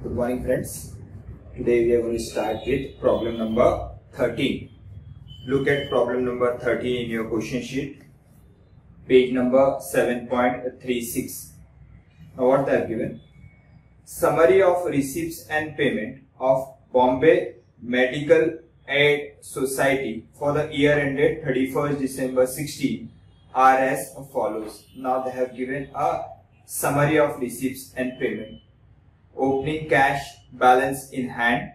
Good morning, friends. Today we are going to start with problem number 13. Look at problem number 13 in your question sheet, page number 7.36. Now what they have given? Summary of receipts and payment of Bombay Medical Aid Society for the year ended 31st December 16 are as follows. Now they have given a summary of receipts and payment. Opening cash balance in hand,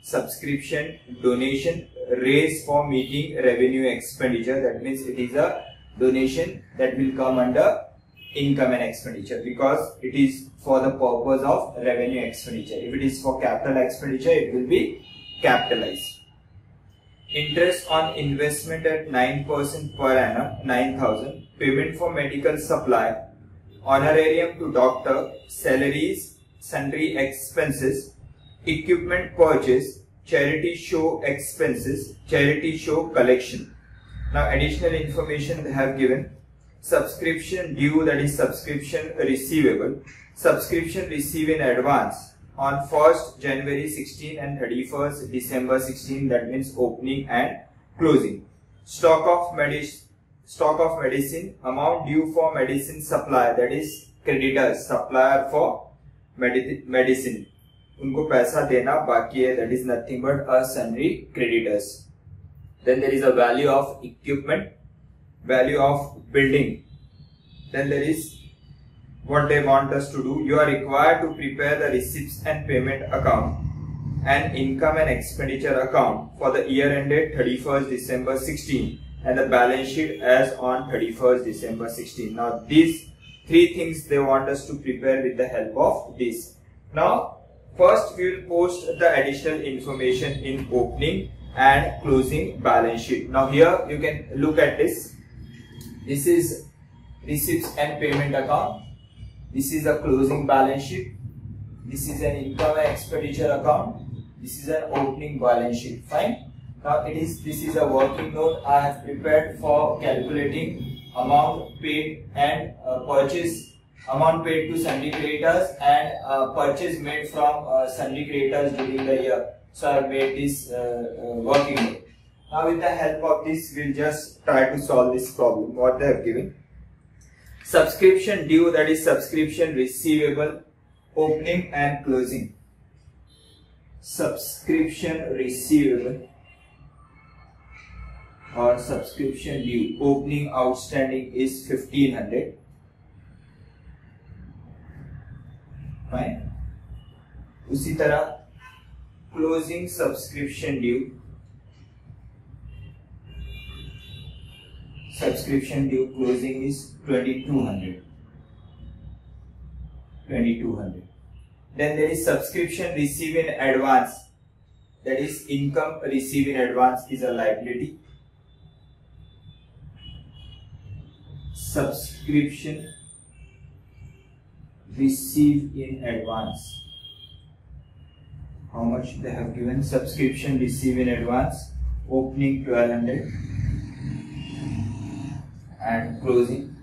subscription, donation raised for meeting revenue expenditure. That means it is a donation that will come under income and expenditure because it is for the purpose of revenue expenditure. If it is for capital expenditure, it will be capitalized. Interest on investment at 9% per annum, 9,000. Payment for medical supply, honorarium to doctor, salaries, sundry expenses, equipment purchase, charity show expenses, charity show collection. Now additional information they have given. Subscription due, that is subscription receivable. Subscription received in advance on 1st January 16 and 31st December 16, that means opening and closing. Stock of medicine, amount due for medicine supply, that is creditors, supplier for medicine, उनको पैसा देना बाकी है, that is nothing but a sundry creditors. Then there is a value of equipment, value of building. Then there is what they want us to do. You are required to prepare the receipts and payment account and income and expenditure account for the year ended 31st December 16 and the balance sheet as on 31st December 16. Now these three things they want us to prepare with the help of this. Now first we will post the additional information in opening and closing balance sheet. Now here you can look at this. This is receipts and payment account. This is a closing balance sheet. This is an income and expenditure account. This is an opening balance sheet. Fine. Now this is a working note I have prepared for calculating amount paid and purchase, amount paid to sundry creditors and purchase made from sundry creditors during the year. So I have made this working note. Now with the help of this, we'll just try to solve this problem. What they have given. Subscription due, that is subscription receivable, opening and closing. Subscription receivable or subscription due, opening outstanding is 1500. Fine. उसी तरह closing subscription due, subscription due closing is 2200. Then there is subscription received in advance, that is income received in advance is a liability. Subscription received in advance, how much they have given? Subscription received in advance, opening 1200 and closing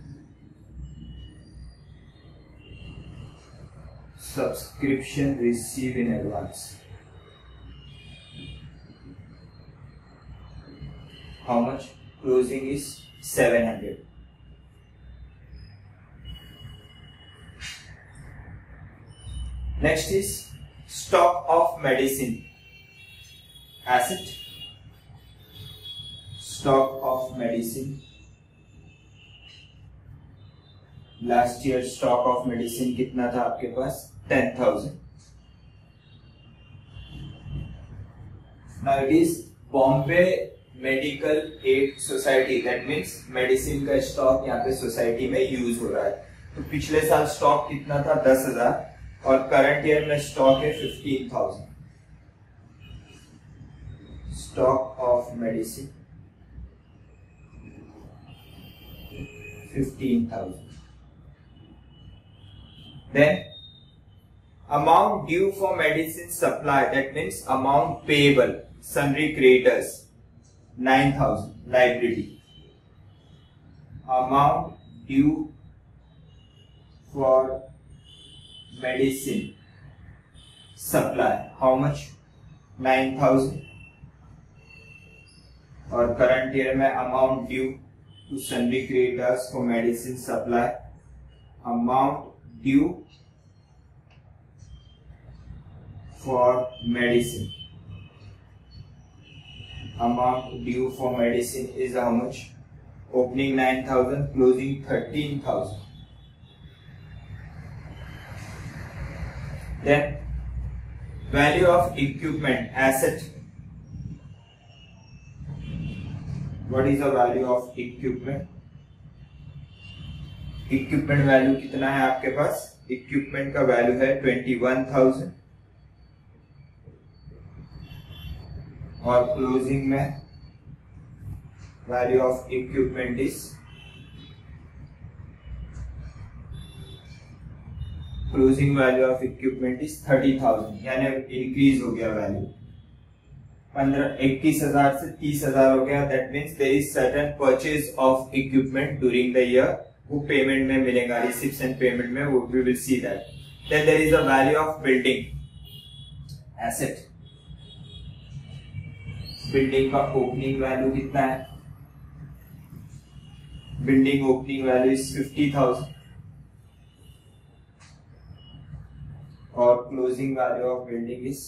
subscription received in advance, how much? Closing is 700. Next is stock of medicine asset, stock of medicine. Last year stock of medicine कितना था आपके पास? 10,000. Now it is Bombay Medical Aid Society, that means medicine का stock यहाँ पे society में use हो रहा है. तो पिछले साल स्टॉक कितना था? 10,000 और करंट ईयर में स्टॉक है 15,000. Stock of medicine 15,000. Then amount due for medicine supply, that means amount payable, sundry creditors 9,000. Liability, amount due for medicine supply, how much 9,000, और करंट ईयर में amount due to sundry creditors for medicine supply, amount due for medicine, amount due for medicine is how much? Opening 9,000, closing 13,000. Then value of equipment, asset. What is the value of equipment? Equipment value कितना है आपके पास? Equipment का value है 21,000 और closing में value of equipment is closing value of equipment is 30,000, यानी increase हो गया वैल्यू 21,000 से 30,000 हो गया. That means there is certain purchase of equipment during the year, वो पेमेंट में मिलेगा, रिसिप्ट्स एंड पेमेंट में, वो we will see that. Then there is a value of building asset. Building का ओपनिंग वैल्यू कितना है? बिल्डिंग ओपनिंग वैल्यू इज 50,000 और closing value of building is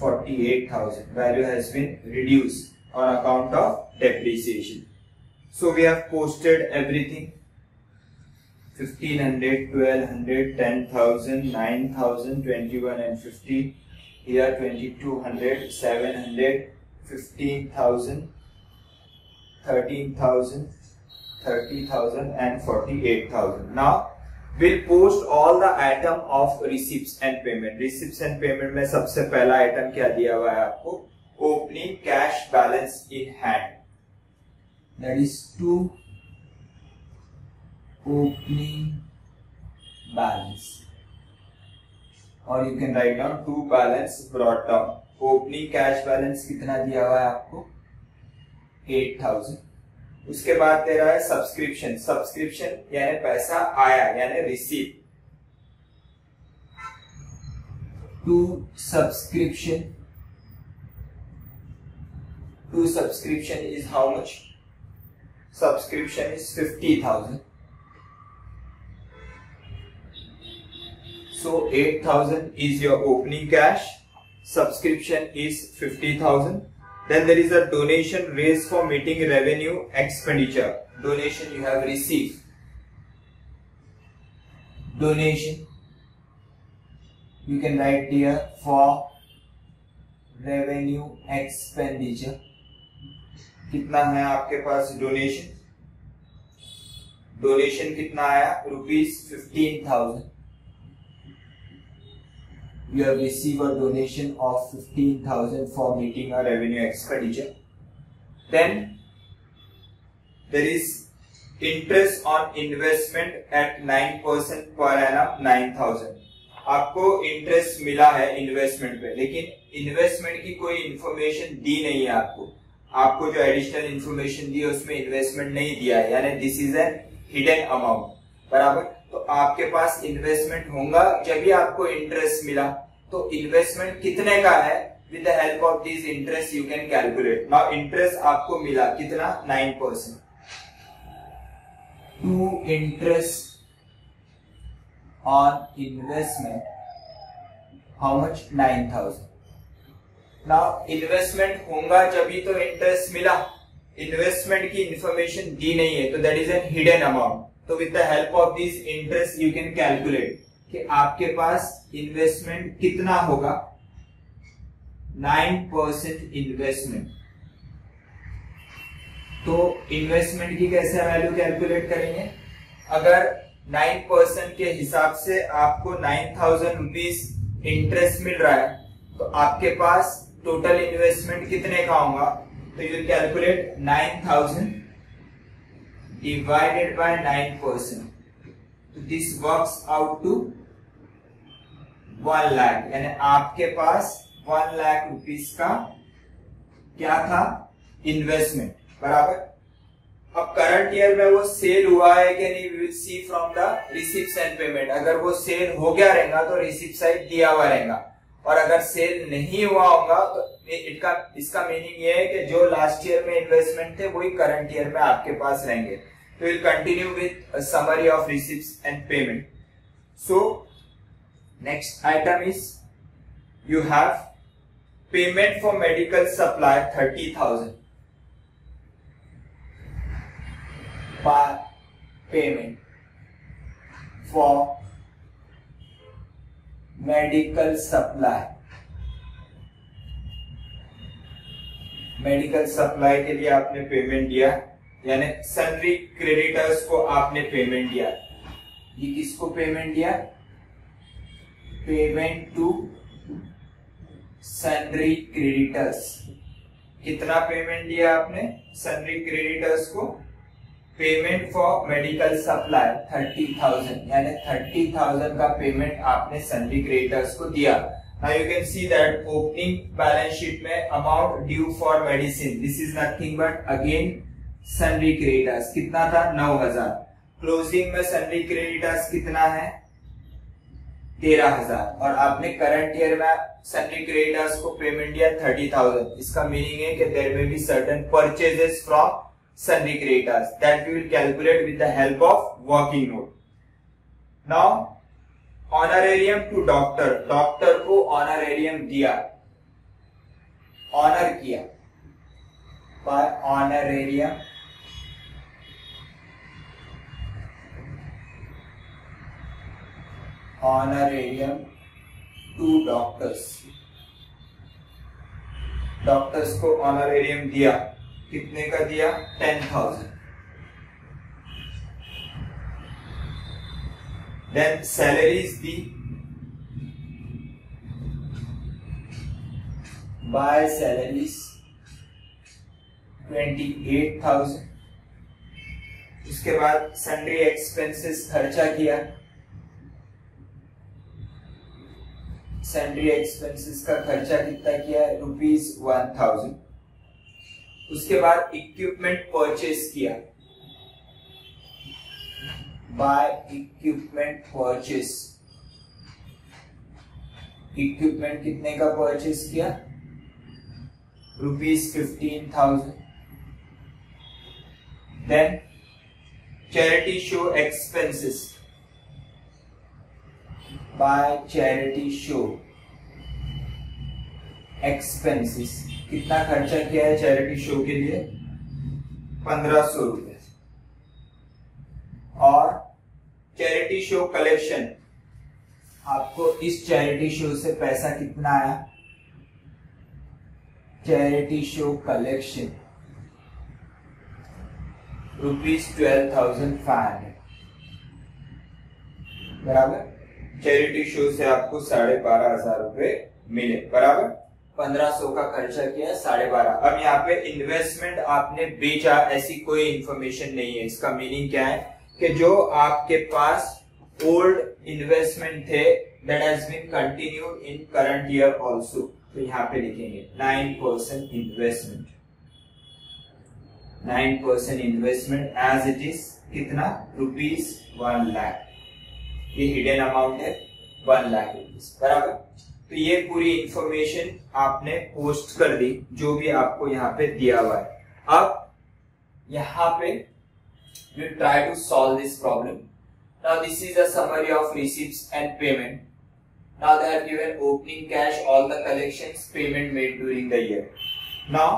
48,000. Value has been reduced on account of depreciation. So we have posted everything. 1,500, 1,200, 10,000, 9,000, 21 and 50. Here 2,200, 700, 15,000, 13,000, 30,000 and 48,000. Now we'll post all the item of receipts and payment. Receipts and payment में सबसे पहला item क्या दिया हुआ है आपको? Opening cash balance in hand. That is 2 opening balance, or you can write down 2 balance brought down. Opening cash balance कितना दिया हुआ है आपको? 8,000. उसके बाद दे रहा है सब्सक्रिप्शन. सब्सक्रिप्शन यानी पैसा आया, यानी receive. To subscription is how much? Subscription is 50,000. So 8,000 is your opening cash. Subscription is 50,000. Then there is a donation raised for meeting revenue expenditure. Donation you have received. Donation you can write here for revenue expenditure. कितना है आपके पास donation? Donation कितना आया? ₹15,000. You have received a donation of 15,000 for meeting a revenue expenditure. Then there is interest on investment at 9% per annum, 9,000. आपको interest मिला है investment पे, लेकिन इन्वेस्टमेंट की कोई इंफॉर्मेशन दी नहीं है आपको. आपको जो एडिशनल इंफॉर्मेशन दी है उसमें इन्वेस्टमेंट नहीं दिया है, यानी this is an hidden amount. बराबर. तो आपके पास इन्वेस्टमेंट होगा जब भी आपको इंटरेस्ट मिला. तो इन्वेस्टमेंट कितने का है? With the help of this interest you can calculate. Now interest आपको मिला कितना? 9%. To interest on investment how much? 9,000. Now investment होगा जब भी तो इंटरेस्ट मिला. इन्वेस्टमेंट की इंफॉर्मेशन दी नहीं है, तो that is an hidden amount. तो with the help of this interest you can calculate कि आपके पास इन्वेस्टमेंट कितना होगा. 9% इन्वेस्टमेंट. तो इन्वेस्टमेंट की कैसे वैल्यू कैलकुलेट करेंगे? अगर 9% के हिसाब से आपको 9,000 रुपीज इंटरेस्ट मिल रहा है, तो आपके पास टोटल इन्वेस्टमेंट कितने का होगा? तो यू कैलकुलेट 9,000 डिवाइडेड बाय 9%. तो this works out to 1 lakh, यानी आपके पास 1 लाख रुपीस का क्या था? इन्वेस्टमेंट. बराबर. अब करंट ईयर में वो सेल हुआ है कि नहीं, we will see from the receipts and payment. अगर वो सेल हो गया रहेगा तो रिसिप्ट साइड दिया हुआ रहेगा, और अगर सेल नहीं हुआ होगा तो इसका मीनिंग ये है कि जो लास्ट ईयर में इन्वेस्टमेंट थे वही करंट ईयर में आपके पास रहेंगे। तो will continue with summary of receipts and payment. So next item is you have payment for medical supply 30,000। Payment for medical supply, medical supply के लिए आपने पेमेंट दिया, यानी सन्ड्री क्रेडिटर्स को आपने पेमेंट दिया। ये किसको पेमेंट दिया? Payment to sundry creditors. कितना पेमेंट दिया आपने सन्ड्री क्रेडिटर्स को? पेमेंट फॉर मेडिकल सप्लाई 30,000, यानी 30,000 का पेमेंट आपने सन्ड्री क्रेडिटर्स को दिया। Now you can see that opening balance sheet में amount due for medicine, this is nothing but again sundry creditors, कितना था? 9,000। क्लोजिंग में sundry creditors कितना है? 13,000। और आपने करंट ईयर में sundry creditors को पेमेंट दिया 30,000। इसका मीनिंग है कि there may be certain purchases from sundry creditors that we will calculate with the help of working note. Now honorarium to doctor, doctor को ऑनरेरियम दिया, ऑनर किया by honorarium honorarium to doctors, doctors को honorarium दिया। कितने का दिया? 10,000। Then salaries the by salaries 28,000। उसके बाद sundry expenses खर्चा किया, sundry expenses का खर्चा कितना किया? ₹1,000। उसके बाद इक्विपमेंट परचेस किया, बाय इक्विपमेंट परचेस। इक्विपमेंट कितने का परचेस किया? ₹15,000। Then charity show expenses, by charity show expenses. कितना खर्चा किया है चैरिटी शो के लिए? 1,500 रुपए। और चैरिटी शो कलेक्शन, आपको इस चैरिटी शो से पैसा कितना आया? चैरिटी शो कलेक्शन ₹12,500, बराबर। चैरिटी शो से आपको 12,500 रुपए मिले, बराबर। 1,500 का खर्चा किया, 12,500। अब यहाँ पे इन्वेस्टमेंट आपने बेचा, ऐसी कोई इंफॉर्मेशन नहीं है। इसका मीनिंग क्या है कि जो आपके पास ओल्ड इन्वेस्टमेंट थे that has been continued in current year also, तो यहाँ पे लिखेंगे 9% investment, 9% investment as it is. कितना? ₹1 लाख। ये हिडन अमाउंट है 1 लाख रुपीज, बराबर। तो ये पूरी इंफॉर्मेशन आपने पोस्ट कर दी जो भी आपको यहाँ पे दिया हुआ है। अब यहाँ पे we'll try to solve this problem. Now this is a summary of receipts and payment. Now they are given opening cash, all the collections, payment made during the year. Now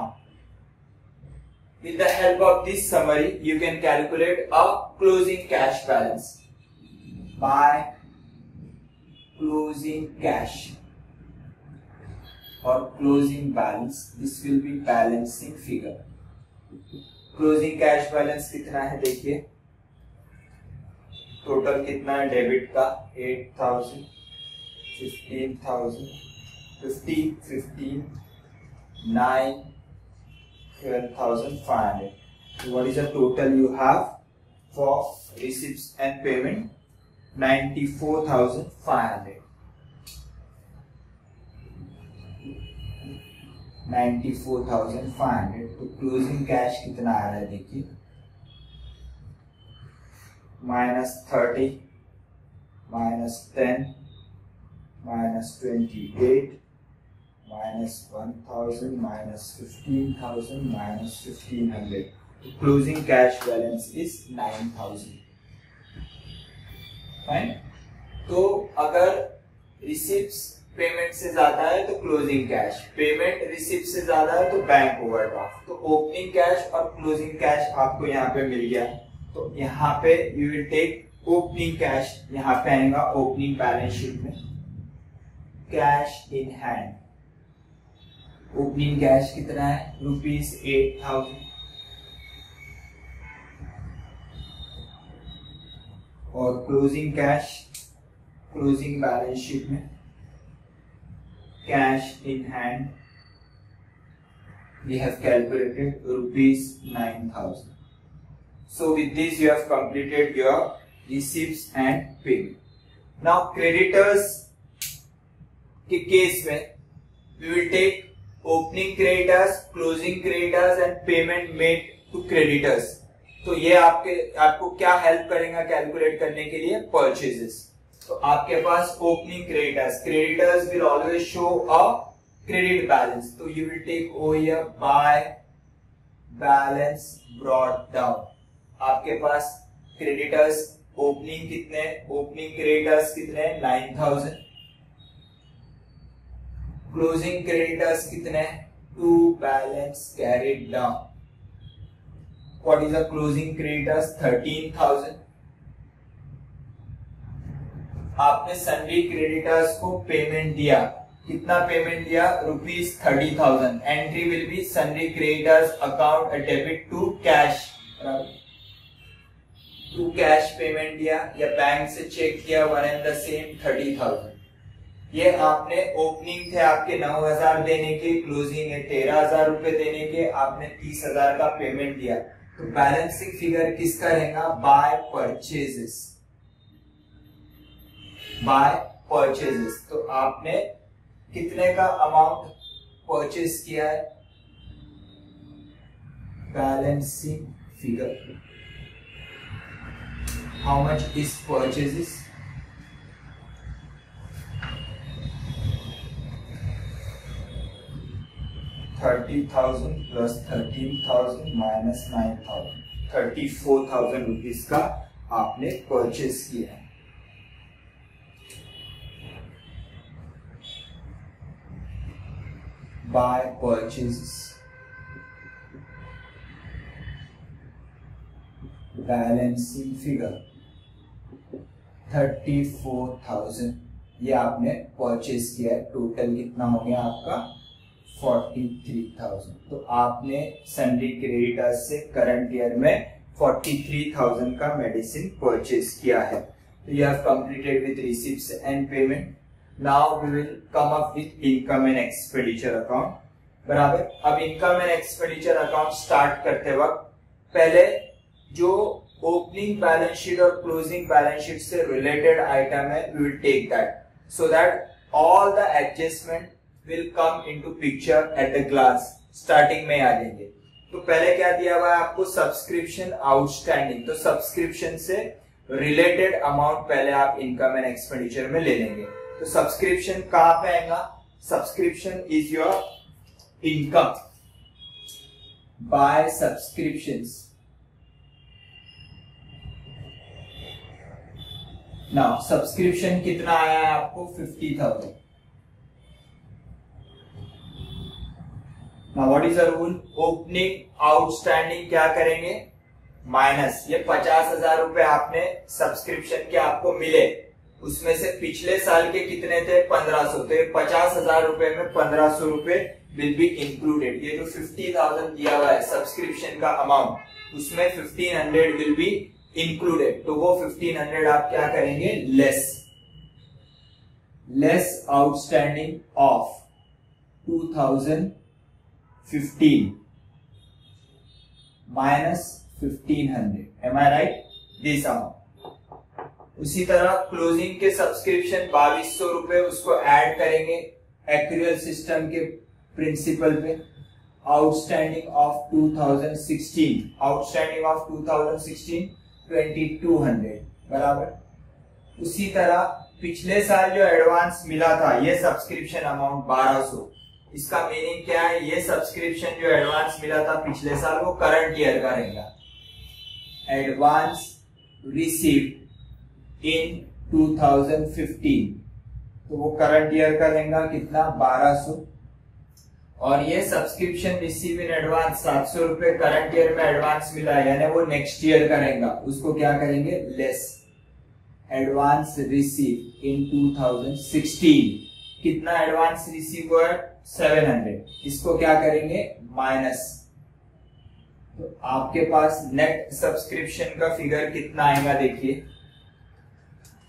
with the help of this summary you can calculate a closing cash balance by closing cash or closing balance. This will be balancing figure. Closing cash balance कितना है? देखिए total कितना है debit का? 8,000, 15,000, 50, 15, 9, 12,500. So what is the total you have for receipts and payment? 94,500. 94,500। तो closing cash कितना आ रहा है देखिए -30, -10, -28, -1000, -15,000, -1500. Closing cash balance is 9,000. Fine. तो अगर रिसिप्ट्स पेमेंट से ज्यादा है तो क्लोजिंग कैश, पेमेंट रिसिप्ट से ज्यादा है तो बैंक ओवरड्राफ्ट. तो ओपनिंग कैश और क्लोजिंग कैश आपको यहाँ पे मिल गया. तो यहाँ पे you will take opening cash. यहाँ पे आएगा ओपनिंग बैलेंस शीट में cash in hand. Opening cash कितना है? ₹8,000. और closing cash, closing balance sheet में cash in hand we have calculated ₹9,000. So with this you have completed your receipts and payment. Now creditors के case में we will take opening creditors, closing creditors and payment made to creditors. तो ये आपको क्या help करेगा calculate करने के लिए? परचेजेस. तो आपके पास opening creditors, creditors will always show a credit balance. तो you will take oh here by balance brought down. आपके पास क्रेडिटर्स ओपनिंग कितने? ओपनिंग क्रेडिटर्स कितने? 9,000. क्लोजिंग क्रेडिटर्स कितने? To balance carried down. What is the closing creditors? 13,000. आपने sundry creditors को payment दिया. कितना पेमेंट दिया? ₹30,000. Entry will be sundry creditors account a debit to cash. To cash payment दिया या बैंक से चेक किया, वन एंड द सेम 30,000. ये आपने ओपनिंग थे आपके 9,000 देने के, क्लोजिंग है 13,000 रुपए देने के, आपने 30,000 का पेमेंट दिया. तो बैलेंसिंग फिगर किसका रहेगा? By purchases. By purchases. तो आपने कितने का अमाउंट परचेज किया है? Balancing figure. How much is purchases? ₹30,000 plus 13,000 minus 9,000. 34,000 rupees का आपने परचेज किया है. By purchases. बैलेंसिंग फिगर 34,000 ये आपने परचेज किया है. टोटल कितना हो गया आपका? 43,000. तो आपने सन्ड्री क्रेडिटर्स से करंट ईयर में 43,000 का मेडिसिन परचेज किया है. तो you have completed with receipts and payment. Now we will come up with income and expenditure account. बराबर. अब income and expenditure account start करते वक्त पहले जो ओपनिंग बैलेंस शीट और क्लोजिंग बैलेंस शीट से रिलेटेड आइटम है we will take that, so that all the adjustment will come into picture at the glance. Starting में आ जाएंगे. तो पहले क्या दिया हुआ है आपको? Subscription outstanding. तो सब्सक्रिप्शन से रिलेटेड अमाउंट पहले आप इनकम एंड एक्सपेंडिचर में ले लेंगे. तो सब्सक्रिप्शन कहां पे आएगा? Subscription is your income by subscriptions. Now subscription कितना आया है आपको? 50,000. Now what is the rule? Opening outstanding क्या करेंगे? माइनस. ये 50,000 रुपए आपने सब्सक्रिप्शन के आपको मिले, उसमें से पिछले साल के कितने थे? 1,500. तो ये 50,000 रुपए में 1,500 रुपए विल बी इंक्लूडेड. ये जो 50,000 दिया हुआ है सब्सक्रिप्शन का अमाउंट, उसमें 1,500 विल बी इंक्लूडेड. तो वो 1,500 आप क्या करेंगे? Less outstanding of 2015 minus 1,500. Am I right? This amount. उसी तरह क्लोजिंग के सब्सक्रिप्शन 2,200 रुपए उसको ऐड करेंगे एक्यूरियल सिस्टम के प्रिंसिपल पे. Outstanding of 2016. आउटस्टैंडिंग ऑफ 2016 2200 बराबर। उसी तरह पिछले साल जो एडवांस मिला था ये सब्सक्रिप्शन अमाउंट 1200, इसका मीनिंग क्या है, ये सब्सक्रिप्शन जो एडवांस मिला था पिछले साल वो करंट ईयर का रहेगा। एडवांस रिसीव्ड इन 2015 तो वो करंट ईयर का रहेगा कितना 1200, और ये सब्सक्रिप्शन रिसीव इन एडवांस 700 रुपए करंट ईयर में एडवांस मिला है, यानी वो नेक्स्ट ईयर का रहेगा, उसको क्या करेंगे लेस। एडवांस रिसीव इन 2016 कितना एडवांस रिसीव हुआ है 700, इसको क्या करेंगे माइनस। तो आपके पास नेट सब्सक्रिप्शन का फिगर कितना आएगा देखिए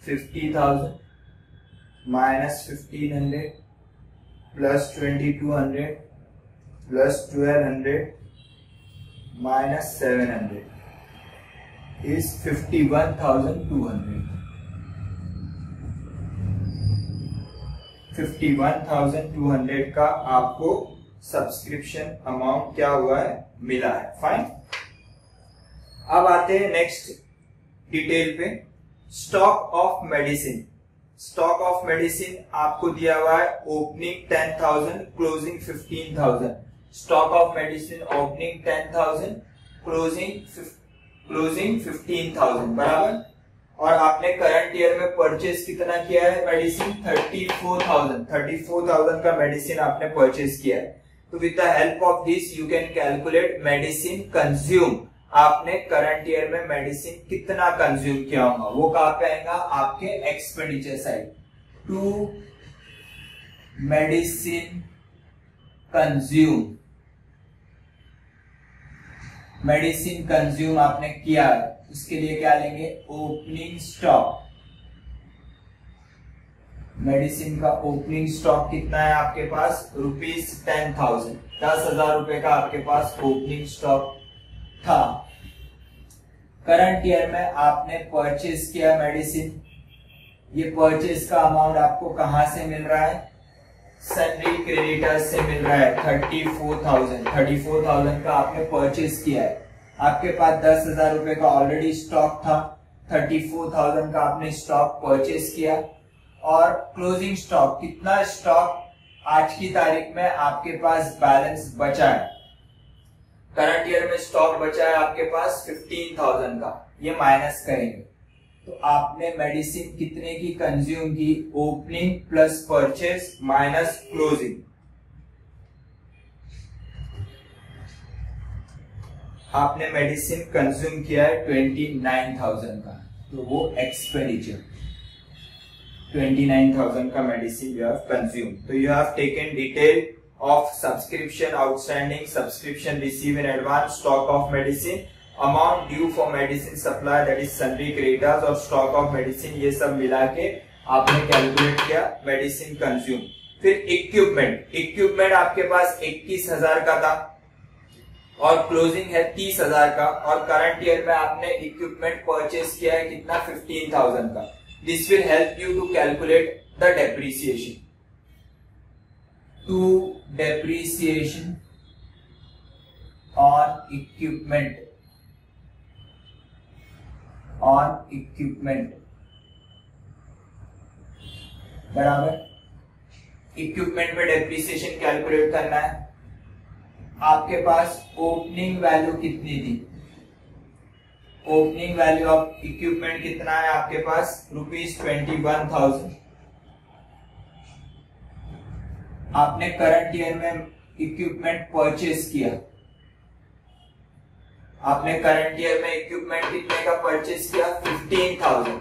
50,000 minus 1500 plus 2200 plus 1200 minus 700 is 51,200। 51,200 का आपको सब्सक्रिप्शन अमाउंट क्या हुआ है मिला है। फाइन। अब आते हैं नेक्स्ट डिटेल पे। Stock of medicine. Stock of medicine आपको दिया हुआ है opening 10,000 closing 15,000। Stock of medicine opening 10,000 closing 15,000 बराबर। और आपने करंट ईयर में परचेज कितना किया है मेडिसिन 34,000 का मेडिसिन आपने परचेज किया है। तो with the help of this you can calculate medicine consume. आपने करंट ईयर में मेडिसिन कितना कंज्यूम किया होगा, वो कहां पे आएगा आपके expenditure side. To medicine consume, medicine consume आपने किया है, उसके लिए क्या लेंगे ओपनिंग स्टॉक। मेडिसिन का ओपनिंग स्टॉक कितना है आपके पास ₹10,000, 10,000 रुपए का आपके पास ओपनिंग स्टॉक था। करंट ईयर में आपने परचेज किया मेडिसिन, ये परचेज का अमाउंट आपको कहां से मिल रहा है सन्ड्री क्रेडिटर्स से मिल रहा है 34,000 का आपने परचेज किया है। आपके पास 10,000 रुपए का ऑलरेडी स्टॉक था, 34,000 का आपने स्टॉक परचेज किया। और क्लोजिंग स्टॉक कितना स्टॉक आज की तारीख में आपके पास बैलेंस बचा है, करंट ईयर में स्टॉक बचा है आपके पास 15,000 का, ये माइनस करेंगे तो आपने मेडिसिन कितने की कंज्यूम की opening plus purchase minus closing. आपने मेडिसिन कंज्यूम किया है 29,000 का, तो वो एक्सपेंडिचर 29,000 का मेडिसिन यू हैव कंज्यूम। तो you have taken detail of subscription outstanding, subscription received in advance, stock of medicine, amount due for medicine supply that is sundry creditors और stock of medicine, ये सब मिला के आपने calculate किया medicine consume. फिर equipment आपके पास 21,000 का था और क्लोजिंग है 30,000 का, और करंट ईयर में आपने इक्विपमेंट परचेज किया है कितना 15,000 का। This will help you to calculate the depreciation. To depreciation on equipment बराबर। इक्विपमेंट पे डेप्रिसिएशन कैलकुलेट करना है। आपके पास ओपनिंग वैल्यू कितनी थी, ओपनिंग वैल्यू ऑफ इक्विपमेंट कितना है आपके पास ₹21,000। आपने करंट ईयर में इक्विपमेंट परचेज किया, आपने करंट ईयर में इक्विपमेंट कितने का परचेज किया 15,000।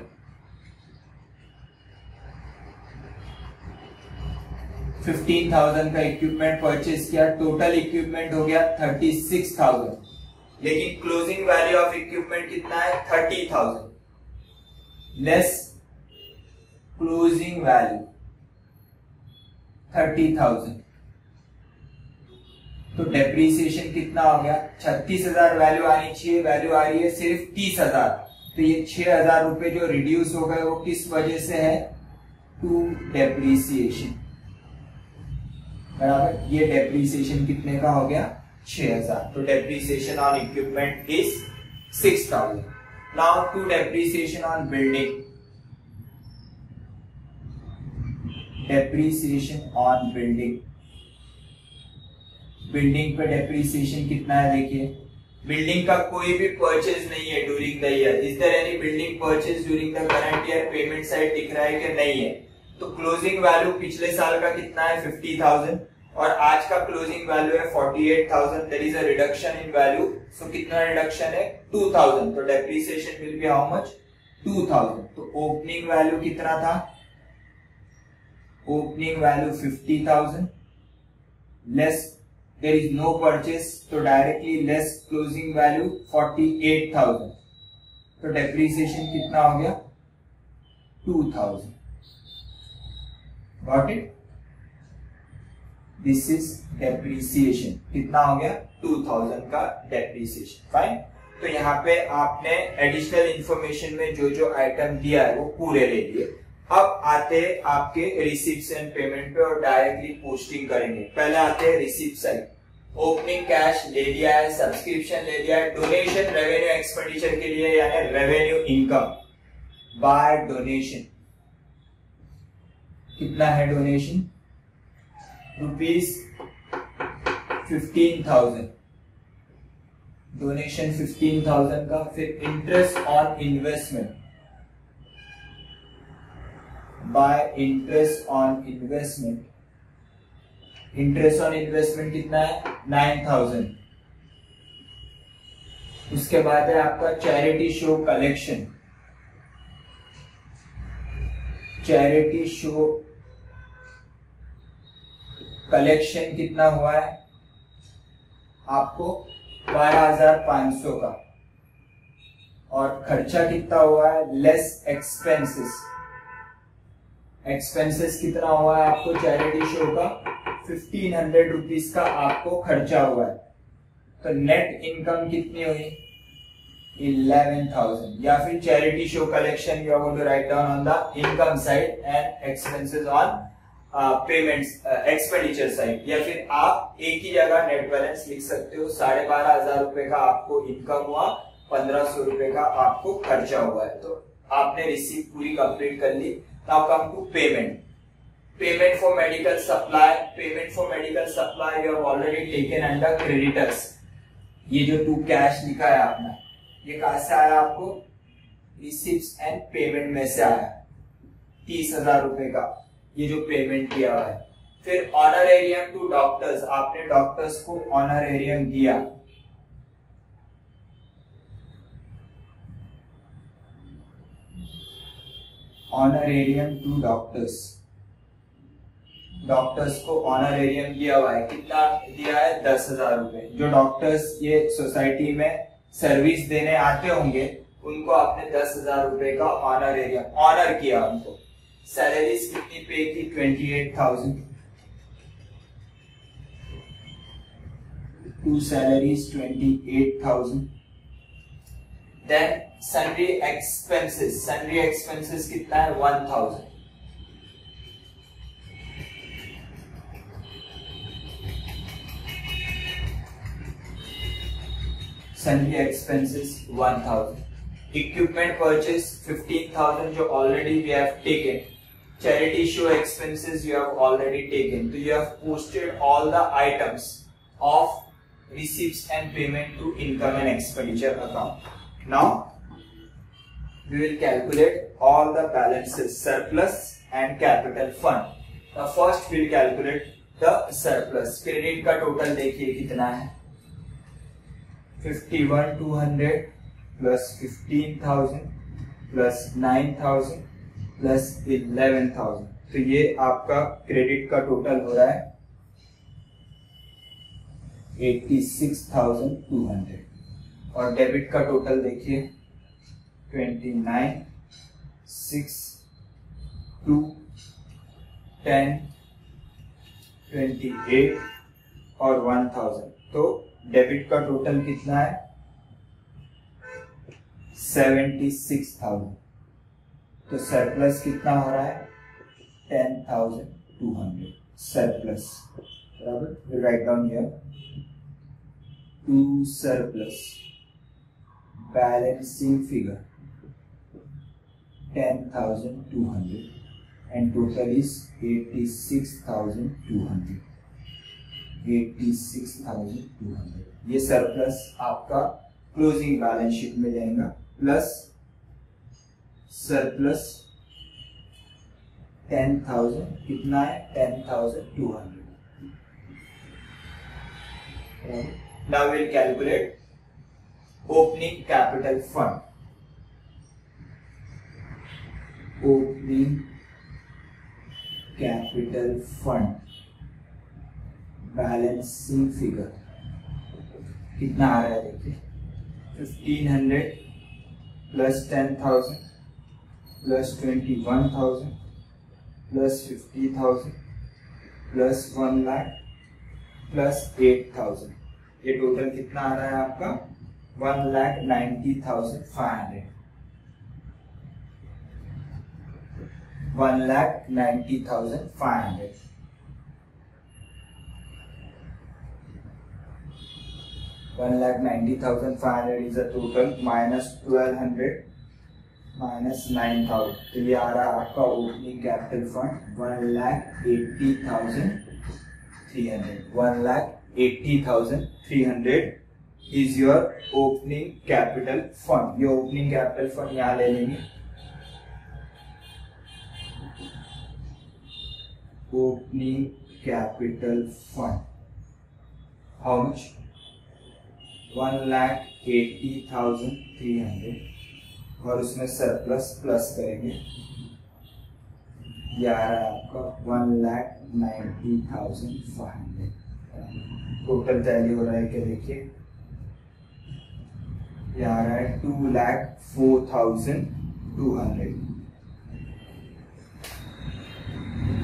15,000 का इक्विपमेंट परचेज किया, टोटल इक्विपमेंट हो गया 36,000, लेकिन क्लोजिंग वैल्यू ऑफ इक्विपमेंट कितना है 30,000 लेस क्लोजिंग वैल्यू 30,000। तो डेप्रिसिएशन कितना हो गया 36,000 वैल्यू आनी चाहिए, वैल्यू आ रही है सिर्फ 30,000। तो ये 6,000 रुपए जो रिड्यूस हो गए वो किस वजह से है टू डेप्रिसिएशन बराबर। ये डेप्रिसिएशन कितने का हो गया 6,000। तो depreciation on equipment is 6,000। Now to depreciation on building, depreciation on building, building पे डेप्रिसिएशन कितना है देखिए, बिल्डिंग का कोई भी परचेज नहीं है during the year, is there any building purchase during the current year, payment side दिख रहा है कि नहीं है, तो क्लोजिंग वैल्यू पिछले साल का कितना है 50,000 और आज का क्लोजिंग वैल्यू है 48,000, there is a reduction in value, so कितना रिडक्शन है 2,000, तो depreciation will be how much 2,000, तो ओपनिंग वैल्यू कितना था, opening value 50,000 less there is no purchase, तो directly less closing value 48,000, तो depreciation कितना हो गया 2,000, got it, this is depreciation, कितना हो गया 2,000 का depreciation, fine। तो यहाँ पे आपने एडिशनल इंफॉर्मेशन में जो जो आइटम दिया है वो पूरे ले लिए। अब आते हैं आपके रिसीप्ट्स एंड पेमेंट पे और डायरेक्टली पोस्टिंग करेंगे। पहले आते हैं रिसीप्ट साइड, ओपनिंग कैश ले लिया है, सब्सक्रिप्शन ले लिया है, डोनेशन रेवेन्यू एक्सपेंडिचर के लिए यानी रेवेन्यू इनकम बाय डोनेशन, कितना है डोनेशन ₹15,000, डोनेशन 15,000 का। फिर interest on investment, bye interest on investment, interest on investment कितना है 9,000। उसके बाद है आपका charity show collection, charity show collection कितना हुआ है आपको 12,500 का, और खर्चा कितना हुआ है लेस एक्सपेंसेस, एक्सपेंसेस कितना हुआ है आपको चैरिटी शो का 1,500 रुपीज का आपको खर्चा हुआ है, तो नेट इनकम कितनी हुई 11,000, या फिर charity show collection you are going to write down on the income side and expenses on payments expenditure side, या फिर आप एक ही जगह नेट बैलेंस लिख सकते हो, 12,500 रुपए का आपको इनकम हुआ, 1,500 रुपए का आपको खर्चा हुआ है, तो आपने रिसीव पूरी कंप्लीट कर ली। Now come to payment, payment for medical supply, payment for medical supply you have already taken under creditors, ये जो टू कैश लिखा है आपने, ये कहां से आया आपको रिसीप्ट्स एंड पेमेंट में से आया, 30,000 रुपए का ये जो पेमेंट किया हुआ है। फिर ऑनरेरियम टू डॉक्टर्स, आपने डॉक्टर्स को ऑनरेरियम दिया, ऑनरेरियम टू डॉक्टर्स, डॉक्टर्स को ऑनरेरियम दिया हुआ है, कितना दिया है 10,000 रुपए। जो डॉक्टर्स ये सोसाइटी में सर्विस देने आते होंगे उनको आपने 10,000 रुपए का ऑनरेरियम ऑनर किया उनको। सैलरीज कितनी पे की 28,000, to salaries 28,000। Then sundry expenses, sundry expenses कितना है 1,000, सन्ड्री एक्सपेंसेस 1,000। इक्विपमेंट परचेस 15,000 जो already we have taken, charity show expenses you have already taken, तो you have posted all the items of receipts and payment to income and expenditure account. Now we will calculate all the balances, surplus and capital fund. Now first we will calculate the surplus. Credit का total देखिए कितना है 51,200 plus 15,000 plus 9,000 plus 11,000, तो ये आपका credit का total हो रहा है 86,200, और डेबिट का टोटल देखिए 29, 6, 2, 10, 28 और 1,000, तो डेबिट का टोटल कितना है 76,000, तो सरप्लस कितना हो रहा है 10,200 सरप्लस, बराबर। Write down here to surplus balancing figure 10,200 and total is 86,200. 86,200 ये सरप्लस आपका क्लोजिंग बैलेंस शीट में जाएगा प्लस सरप्लस 10,000 कितना है 10,200. Now we'll calculate opening capital fund. Opening capital fund balancing figure कितना आ रहा है देखिए 1,500 plus 10,000 plus 21,000 plus 50,000 plus 1 lakh plus 8,000. ये टोटल कितना आ रहा है आपका 1,90,500. 1,90,500. $1,90,500 is a total minus 1,200 minus 9,000. तो ये आ रहा है आपका opening capital fund 1,80,300. 1,80,300 is your opening capital fund. ये ओपनिंग कैपिटल फंड यहाँ ले लेंगे. Opening capital fund. How much? 1,80,300 और उसमें सरप्लस प्लस करेंगे ये आ रहा है आपका 1,90,500. टोटल टैली हो रहा है क्या देखिए ये आ रहा है 2,04,200.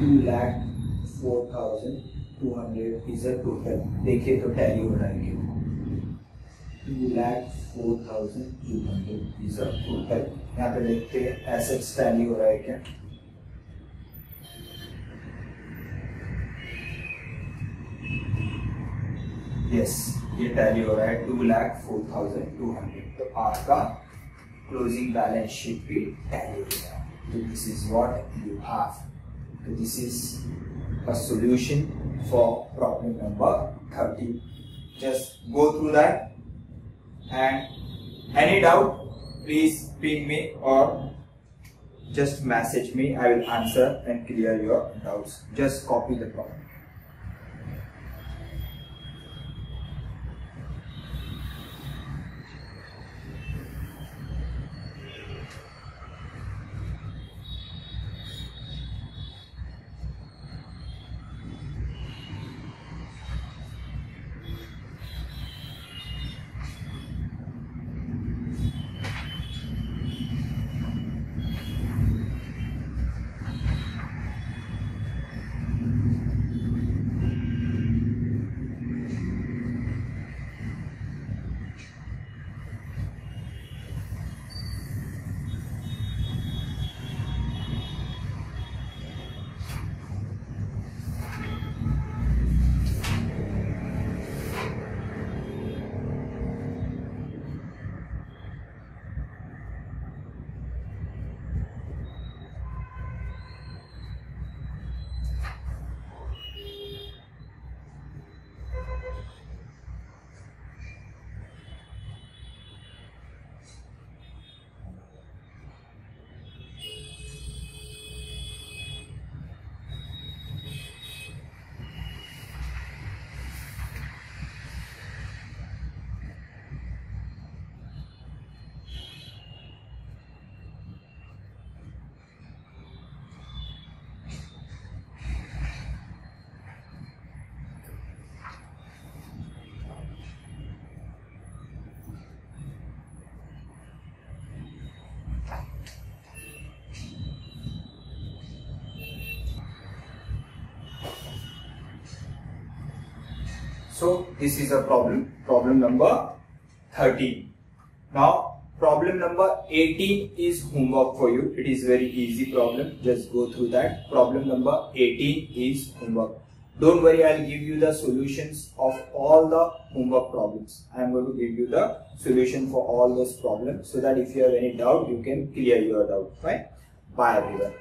2,04,200 इज अ टोटल. देखिए तो टैली हो रहा है क्या 2,04,200 is a total. यहाँ पे देखते हैं एसेट्स टैली हो रहा है क्या यस ये टैली हो रहा है 2,04,200. तो आपका क्लोजिंग बैलेंस शीट भी टैली हो रहा है. तो this is what you have. तो this is a solution for problem number 30. Just go through that. And any doubt please ping me or just message me. I will answer and clear your doubts. Just copy the problem. So this is a problem number 13. Now problem number 18 is homework for you. It is very easy problem. Just go through that. Problem number 18 is homework. Don't worry, I'll give you the solutions of all the homework problems. I am going to give you the solution for all those problems so that if you have any doubt, you can clear your doubt. Fine. Bye everyone.